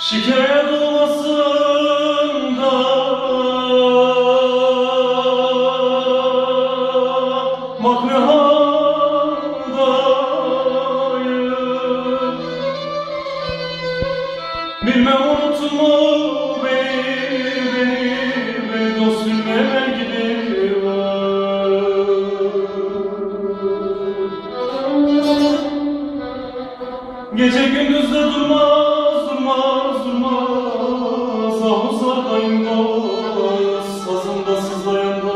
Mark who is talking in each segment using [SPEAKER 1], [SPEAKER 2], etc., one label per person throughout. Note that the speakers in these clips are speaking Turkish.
[SPEAKER 1] Şikayet olmasın da makre haldayım. Bilmem unuttun mu beni dost bilmemen gibi var. Gece gündüz de durmaz ahuzlardayım dost, sazımda sızlayan da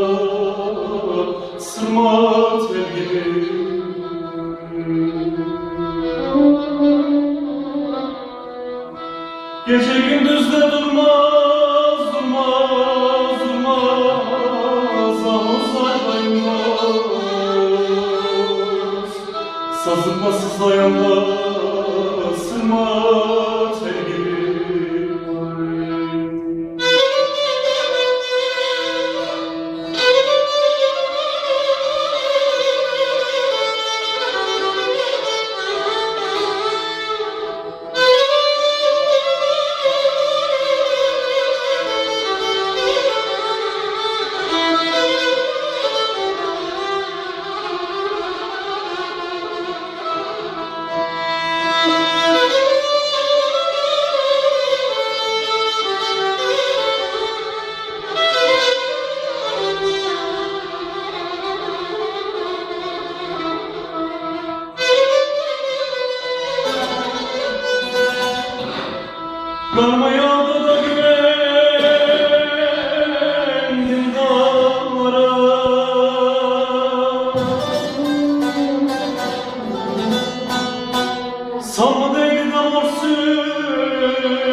[SPEAKER 1] sırma tel gibi. Gece gündüz de durmaz ahuzlardayım dost, sazımda sızlayan da sırma tel gibi. Karma yağdı da güvendim dağlara, sanma değdi damar sümbülü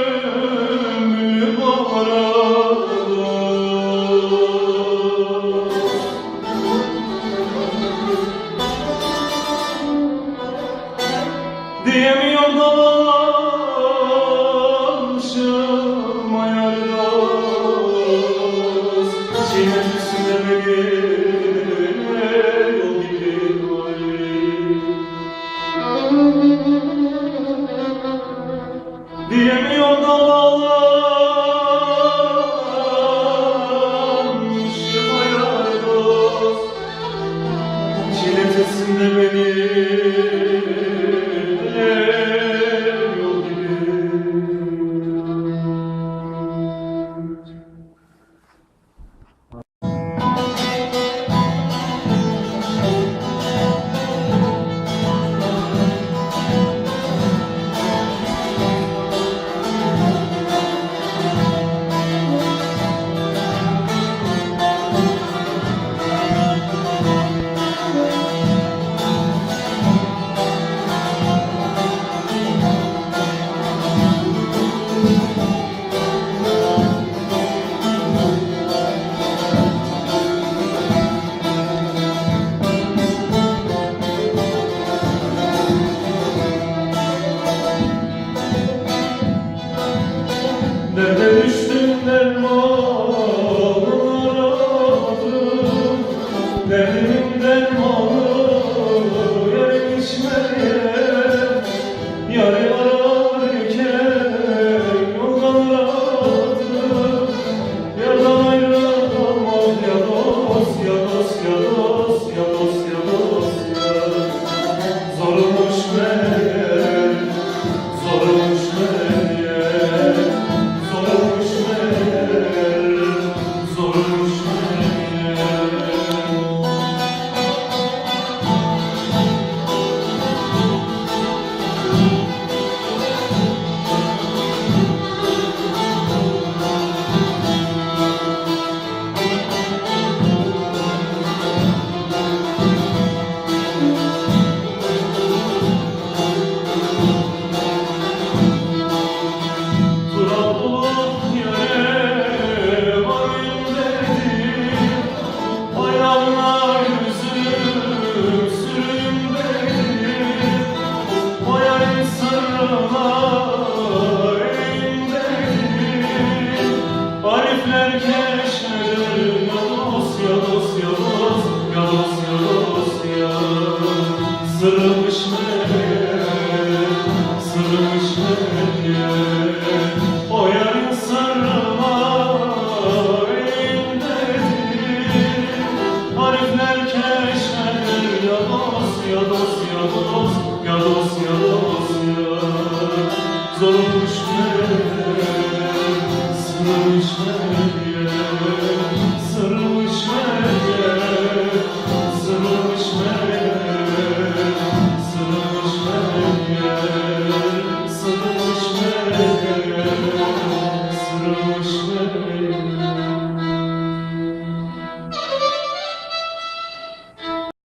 [SPEAKER 1] bahara. Diyemiyorum da diyemiyor da bağlanmışım hayal dost, çiletesinde beni yol gibi. Derde düştüm dermanı aradım, derdimin dermanı yere içmeye, yare ararken yoldan aradım. Yardan ayrılamam ya dost, ya dost, ya dost, ya dost, ya dost, ya. Zormuş meğer, zormuş meğer, zormuş meğer, zormuş meğer. Sırılmış meğer, sırılmış meğer. Sırmış meğer, sırmış meğer, sırmış meğer, sırmış meğer, sırmış meğer, sırmış meğer.